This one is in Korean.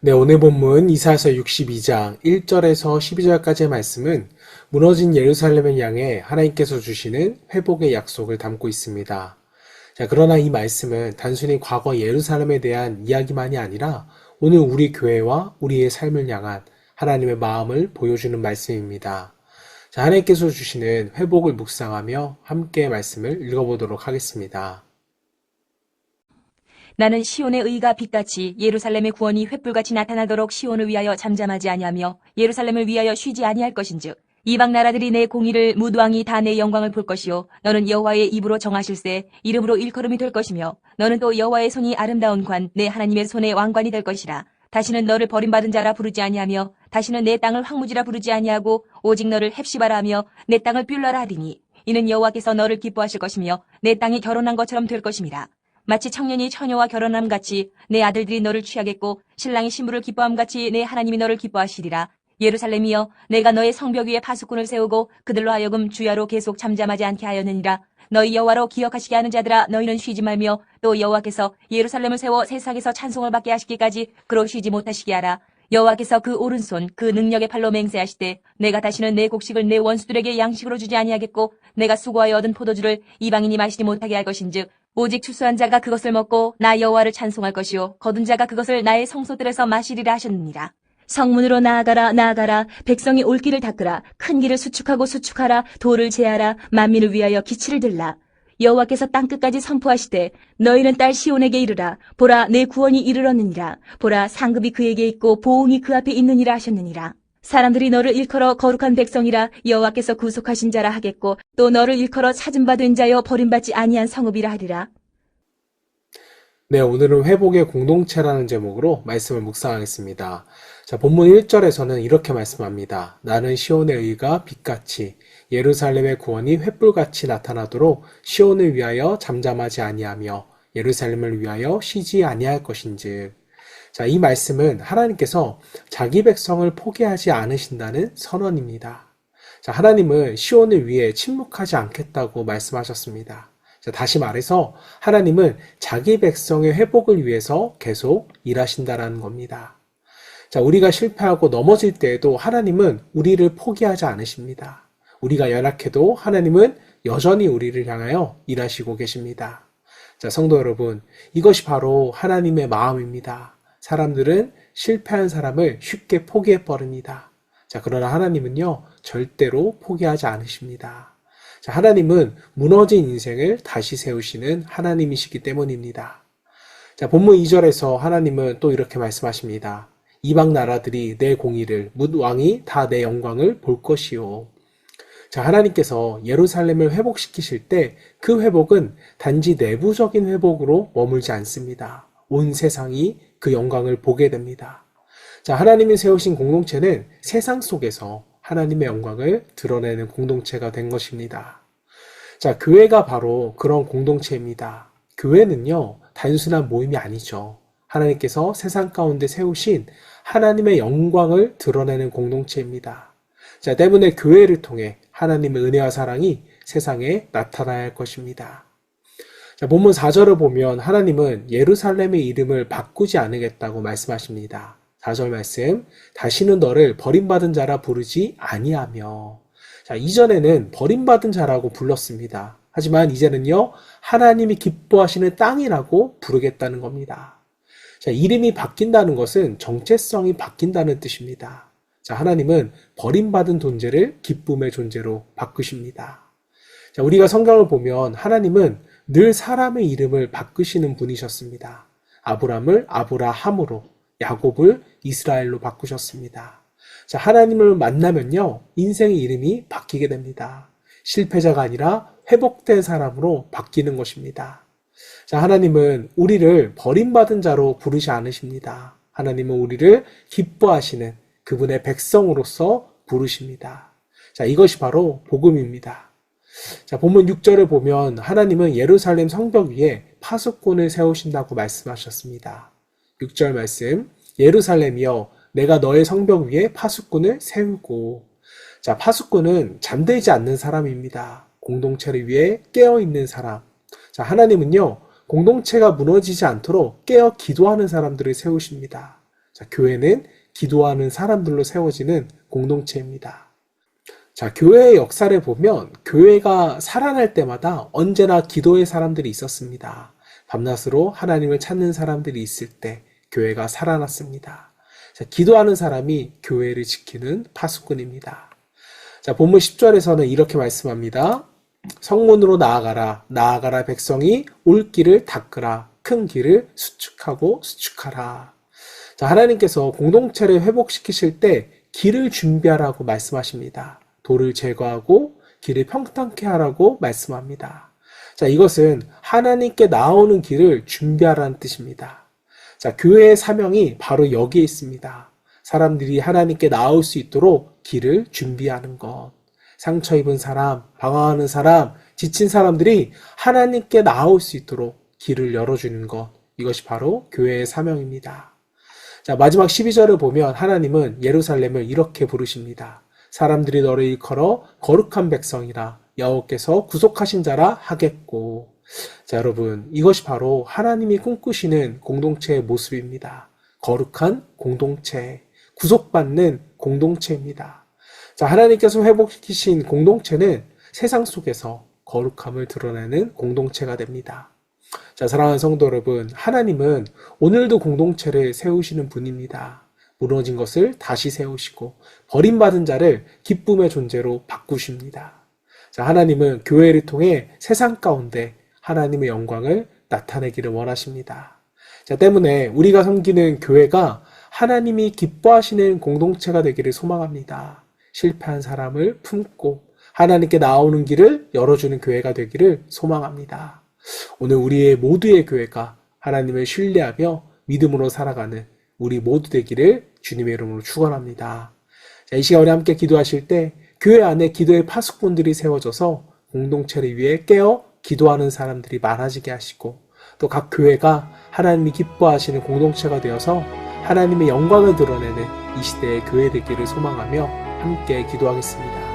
네, 오늘 본문 이사야서 62장 1절에서 12절까지의 말씀은 무너진 예루살렘을 향해 하나님께서 주시는 회복의 약속을 담고 있습니다. 자, 그러나 이 말씀은 단순히 과거 예루살렘에 대한 이야기만이 아니라 오늘 우리 교회와 우리의 삶을 향한 하나님의 마음을 보여주는 말씀입니다. 자, 하나님께서 주시는 회복을 묵상하며 함께 말씀을 읽어보도록 하겠습니다. 나는 시온의 의가 빛같이 예루살렘의 구원이 횃불같이 나타나도록 시온을 위하여 잠잠하지 아니하며 예루살렘을 위하여 쉬지 아니할 것인즉 이방 나라들이 내 공의를 뭇 왕이 다 내 영광을 볼 것이요 너는 여호와의 입으로 정하실세 이름으로 일컬음이 될 것이며 너는 또 여호와의 손이 아름다운 관 내 하나님의 손의 왕관이 될 것이라. 다시는 너를 버림받은 자라 부르지 아니하며 다시는 내 땅을 황무지라 부르지 아니하고 오직 너를 헵시바라 하며 내 땅을 뷸라라 하리니 이는 여호와께서 너를 기뻐하실 것이며 내 땅이 결혼한 것처럼 될 것임이라. 마치 청년이 처녀와 결혼함 같이 내 아들들이 너를 취하겠고 신랑이 신부를 기뻐함 같이 내 하나님이 너를 기뻐하시리라. 예루살렘이여 내가 너의 성벽 위에 파수꾼을 세우고 그들로 하여금 주야로 계속 잠잠하지 않게 하였느니라. 너희 여호와로 기억하시게 하는 자들아 너희는 쉬지 말며 또 여호와께서 예루살렘을 세워 세상에서 찬송을 받게 하시기까지 그로 쉬지 못하시게 하라. 여호와께서 그 오른손 그 능력의 팔로 맹세하시되 내가 다시는 내 곡식을 내 원수들에게 양식으로 주지 아니하겠고 내가 수고하여 얻은 포도주를 이방인이 마시지 못하게 할 것인즉 오직 추수한 자가 그것을 먹고 나 여호와를 찬송할 것이요 거둔 자가 그것을 나의 성소들에서 마시리라 하셨느니라. 성문으로 나아가라 나아가라 백성이 올 길을 닦으라 큰 길을 수축하고 수축하라 돌을 제하라 만민을 위하여 기치를 들라. 여호와께서 땅끝까지 선포하시되 너희는 딸 시온에게 이르라. 보라 내 구원이 이르렀느니라. 보라 상급이 그에게 있고 보응이 그 앞에 있느니라 하셨느니라. 사람들이 너를 일컬어 거룩한 백성이라 여호와께서 구속하신 자라 하겠고 또 너를 일컬어 찾은 바 된 자여 버림받지 아니한 성읍이라 하리라. 네, 오늘은 회복의 공동체라는 제목으로 말씀을 묵상하겠습니다. 자, 본문 1절에서는 이렇게 말씀합니다. 나는 시온의 의가 빛같이 예루살렘의 구원이 횃불같이 나타나도록 시온을 위하여 잠잠하지 아니하며 예루살렘을 위하여 쉬지 아니할 것인즉. 자, 이 말씀은 하나님께서 자기 백성을 포기하지 않으신다는 선언입니다. 자, 하나님은 시온을 위해 침묵하지 않겠다고 말씀하셨습니다. 자, 다시 말해서 하나님은 자기 백성의 회복을 위해서 계속 일하신다라는 겁니다. 자, 우리가 실패하고 넘어질 때에도 하나님은 우리를 포기하지 않으십니다. 우리가 연약해도 하나님은 여전히 우리를 향하여 일하시고 계십니다. 자, 성도 여러분, 이것이 바로 하나님의 마음입니다. 사람들은 실패한 사람을 쉽게 포기해버립니다. 자, 그러나 하나님은요, 절대로 포기하지 않으십니다. 자, 하나님은 무너진 인생을 다시 세우시는 하나님이시기 때문입니다. 자, 본문 2절에서 하나님은 또 이렇게 말씀하십니다. 이방 나라들이 내 공의를 뭇 왕이 다 내 영광을 볼 것이요. 자, 하나님께서 예루살렘을 회복시키실 때 그 회복은 단지 내부적인 회복으로 머물지 않습니다. 온 세상이 그 영광을 보게 됩니다. 자, 하나님이 세우신 공동체는 세상 속에서 하나님의 영광을 드러내는 공동체가 된 것입니다. 자, 교회가 바로 그런 공동체입니다. 교회는요, 단순한 모임이 아니죠. 하나님께서 세상 가운데 세우신 하나님의 영광을 드러내는 공동체입니다. 자, 때문에 교회를 통해 하나님의 은혜와 사랑이 세상에 나타나야 할 것입니다. 자, 본문 4절을 보면 하나님은 예루살렘의 이름을 바꾸지 않으겠다고 말씀하십니다. 4절 말씀, 다시는 너를 버림받은 자라 부르지 아니하며. 자, 이전에는 버림받은 자라고 불렀습니다. 하지만 이제는요, 하나님이 기뻐하시는 땅이라고 부르겠다는 겁니다. 자, 이름이 바뀐다는 것은 정체성이 바뀐다는 뜻입니다. 자, 하나님은 버림받은 존재를 기쁨의 존재로 바꾸십니다. 자, 우리가 성경을 보면 하나님은 늘 사람의 이름을 바꾸시는 분이셨습니다. 아브람을 아브라함으로, 야곱을 이스라엘로 바꾸셨습니다. 자, 하나님을 만나면요, 인생의 이름이 바뀌게 됩니다. 실패자가 아니라 회복된 사람으로 바뀌는 것입니다. 자, 하나님은 우리를 버림받은 자로 부르지 않으십니다. 하나님은 우리를 기뻐하시는 그분의 백성으로서 부르십니다. 자, 이것이 바로 복음입니다. 자, 본문 6절을 보면 하나님은 예루살렘 성벽 위에 파수꾼을 세우신다고 말씀하셨습니다. 6절 말씀, 예루살렘이여 내가 너의 성벽 위에 파수꾼을 세우고. 자, 파수꾼은 잠들지 않는 사람입니다. 공동체를 위해 깨어있는 사람. 자, 하나님은요, 공동체가 무너지지 않도록 깨어 기도하는 사람들을 세우십니다. 자, 교회는 기도하는 사람들로 세워지는 공동체입니다. 자, 교회의 역사를 보면 교회가 살아날 때마다 언제나 기도의 사람들이 있었습니다. 밤낮으로 하나님을 찾는 사람들이 있을 때 교회가 살아났습니다. 자, 기도하는 사람이 교회를 지키는 파수꾼입니다. 자, 본문 10절에서는 이렇게 말씀합니다. 성문으로 나아가라. 나아가라. 백성이 올 길을 닦으라. 큰 길을 수축하고 수축하라. 자, 하나님께서 공동체를 회복시키실 때 길을 준비하라고 말씀하십니다. 돌을 제거하고 길을 평탄케 하라고 말씀합니다. 자, 이것은 하나님께 나오는 길을 준비하라는 뜻입니다. 자, 교회의 사명이 바로 여기에 있습니다. 사람들이 하나님께 나올 수 있도록 길을 준비하는 것. 상처 입은 사람, 방황하는 사람, 지친 사람들이 하나님께 나올 수 있도록 길을 열어주는 것. 이것이 바로 교회의 사명입니다. 자, 마지막 12절을 보면 하나님은 예루살렘을 이렇게 부르십니다. 사람들이 너를 일컬어 거룩한 백성이라 여호와께서 구속하신 자라 하겠고. 자, 여러분, 이것이 바로 하나님이 꿈꾸시는 공동체의 모습입니다. 거룩한 공동체, 구속받는 공동체입니다. 자, 하나님께서 회복시키신 공동체는 세상 속에서 거룩함을 드러내는 공동체가 됩니다. 자, 사랑하는 성도 여러분, 하나님은 오늘도 공동체를 세우시는 분입니다. 무너진 것을 다시 세우시고 버림받은 자를 기쁨의 존재로 바꾸십니다. 자, 하나님은 교회를 통해 세상 가운데 하나님의 영광을 나타내기를 원하십니다. 자, 때문에 우리가 섬기는 교회가 하나님이 기뻐하시는 공동체가 되기를 소망합니다. 실패한 사람을 품고 하나님께 나오는 길을 열어주는 교회가 되기를 소망합니다. 오늘 우리의 모두의 교회가 하나님을 신뢰하며 믿음으로 살아가는 우리 모두 되기를 주님의 이름으로 축원합니다. 자, 이 시간 우리 함께 기도하실 때 교회 안에 기도의 파수꾼들이 세워져서 공동체를 위해 깨어 기도하는 사람들이 많아지게 하시고 또 각 교회가 하나님이 기뻐하시는 공동체가 되어서 하나님의 영광을 드러내는 이 시대의 교회 되기를 소망하며 함께 기도하겠습니다.